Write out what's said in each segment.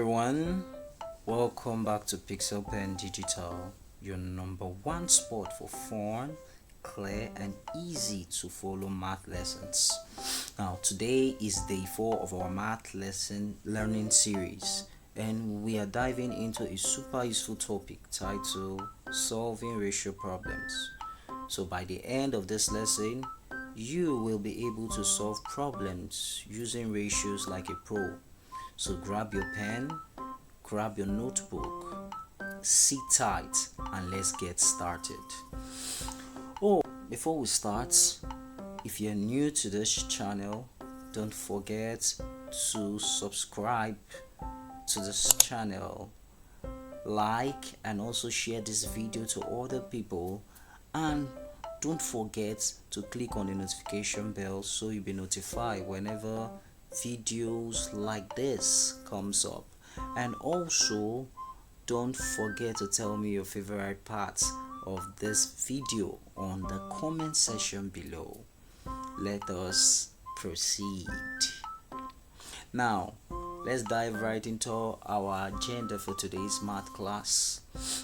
everyone, welcome back to Pixel Pen Digital, your number one spot for fun, clear, and easy to follow math lessons. Now, today is day 4 of our math lesson learning series, and we are diving into a super useful topic titled Solving Ratio Problems. So, by the end of this lesson, you will be able to solve problems using ratios like a pro. So grab your pen, grab your notebook, sit tight, and let's get started. Before we start, if you're new to this channel, don't forget to subscribe to this channel, like, and also share this video to other people, and don't forget to click on the notification bell so you'll be notified whenever videos like this comes up. And also don't forget to tell me your favorite parts of this video on the comment section below. Let us proceed. Now let's dive right into our agenda for today's math class.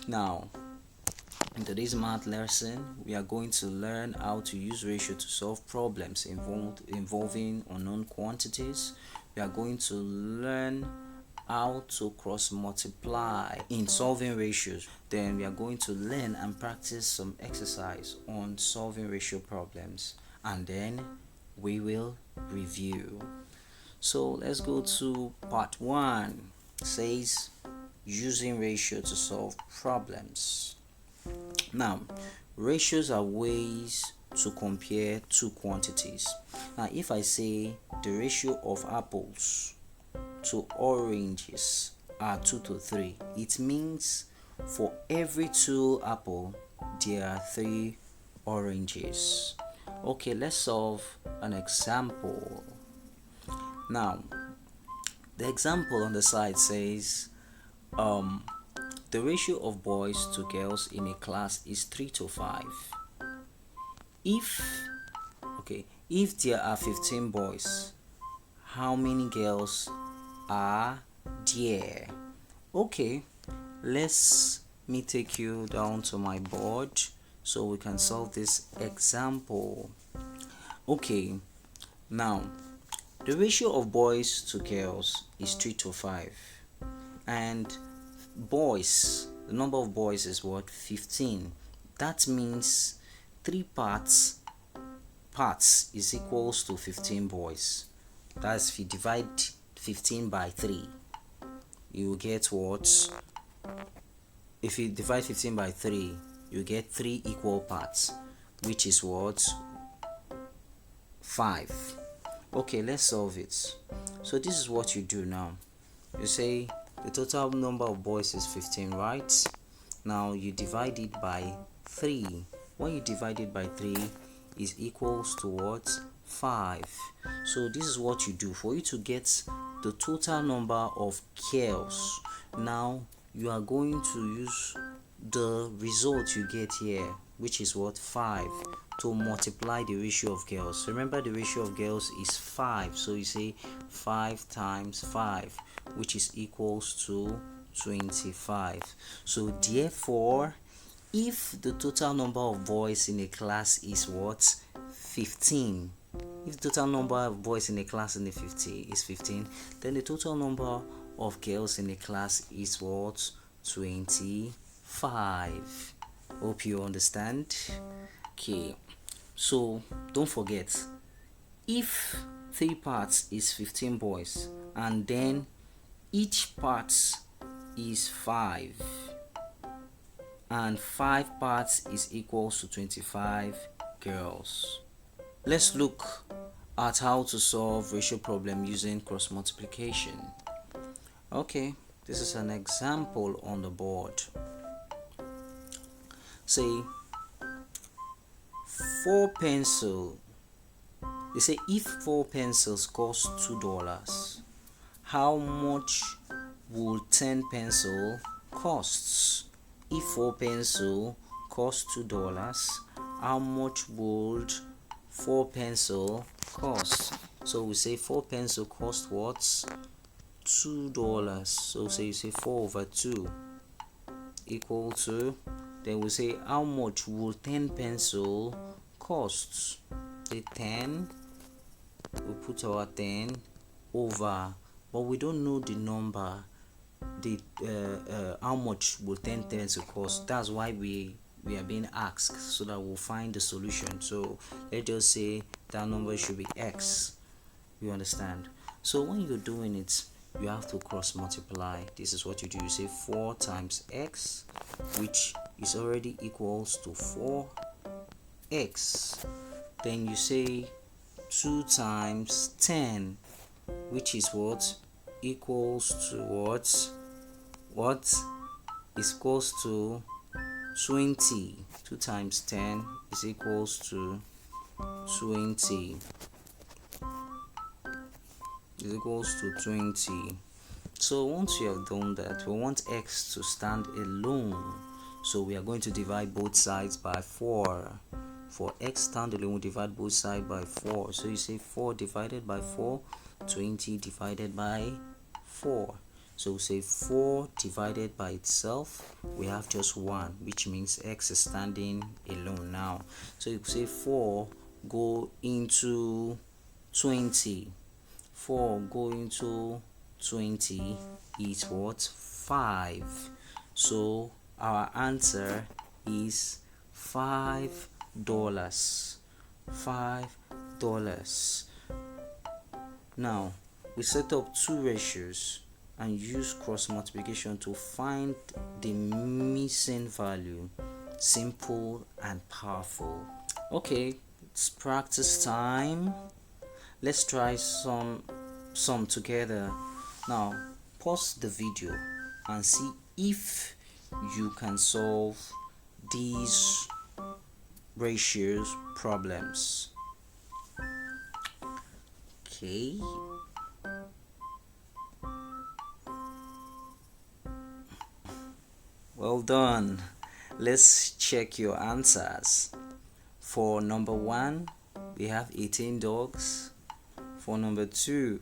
Now, in today's math lesson, we are going to learn how to use ratio to solve problems involving unknown quantities. We are going to learn how to cross multiply in solving ratios. Then we are going to learn and practice some exercise on solving ratio problems, and then we will review. So let's go to part 1. It says using ratio to solve problems. Now, ratios are ways to compare two quantities. Now, if I say the ratio of apples to oranges are 2 to 3, it means for every 2 apples there are 3 oranges. Okay, let's solve an example. Now, the example on the side says the ratio of boys to girls in a class is 3 to 5. If there are 15 boys, how many girls are there? Okay, let me take you down to my board so we can solve this example. Okay, now the ratio of boys to girls is 3 to 5, and boys, the number of boys is what? 15. That means 3 parts is equals to 15 boys. That's if you divide 15 by 3, you get what? If you divide 15 by 3, you get 3 equal parts, which is what? 5. Okay, let's solve it. So this is what you do now. You say the total number of boys is 15, right? Now you divide it by 3. When you divide it by 3, is equals to what? 5. So this is what you do for you to get the total number of girls. Now you are going to use the result you get here, which is what? 5, to multiply the ratio of girls. Remember, the ratio of girls is 5, so you say 5 times 5, which is equals to 25. So therefore, if the total number of boys in a class is what? 15. If the total number of boys in a class is 15, then the total number of girls in a class is what? 25. Hope you understand. Okay, so don't forget, if 3 parts is 15 boys and then each part is 5 and 5 parts is equals to 25 girls. Let's look at how to solve ratio problem using cross multiplication. Okay, this is an example on the board. Say 4 pencils. They say if 4 pencils cost $2, how much would 10 pencils cost? If 4 pencils cost $2, how much would 4 pencils cost? So we say 4 pencils cost what? $2. So say you say 4 over 2 equal to, then we say how much will 10 pencil cost? The 10, we put our 10 over, but we don't know the number, the how much will 10 pencil cost. That's why we are being asked, so that we'll find the solution. So let's just say that number should be x. You understand? So when you're doing it, you have to cross multiply. This is what you do. You say 4 times x, which is already equals to 4x. Then you say 2 times 10, which is what? Equals to what is equals to 20. 2 times 10 is equals to 20. Is equals to 20. So once you have done that, we want x to stand alone, so we are going to divide both sides by 4. For x stand alone, we divide both sides by 4. So you say 4 divided by 4, 20 divided by 4. So we say 4 divided by itself, we have just 1, which means x is standing alone now. So you say 4 go into 20. 4 going to 20 is what? 5. So our answer is $5. $5. Now we set up two ratios and use cross multiplication to find the missing value. Simple and powerful. Okay, it's practice time. Let's try some together. Now pause the video and see if you can solve these ratios problems. Okay, well done. Let's check your answers. For number 1, we have 18 dogs. For number 2,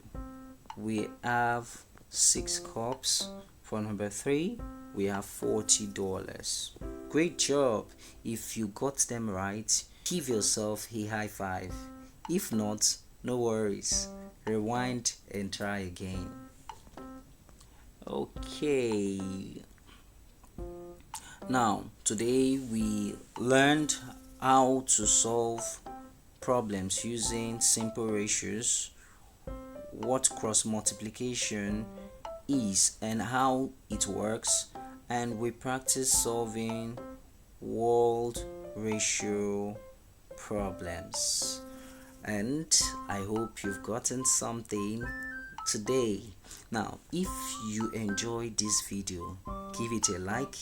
we have 6 cups. For number 3, we have $40. Great job. If you got them right, give yourself a high five. If not, no worries. Rewind and try again. Okay. Now, today we learned how to solve problems using simple ratios, what cross multiplication is and how it works, and we practice solving word ratio problems. And I hope you've gotten something today. Now, if you enjoyed this video, give it a like,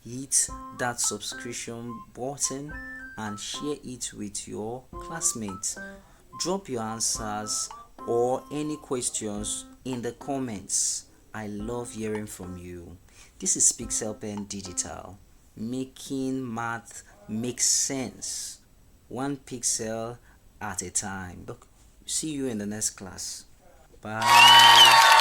hit that subscription button, and share it with your classmates. Drop your answers or any questions in the comments. I love hearing from you. This is Pixel Pen Digital, making math make sense, one pixel at a time. Look, see you in the next class. Bye.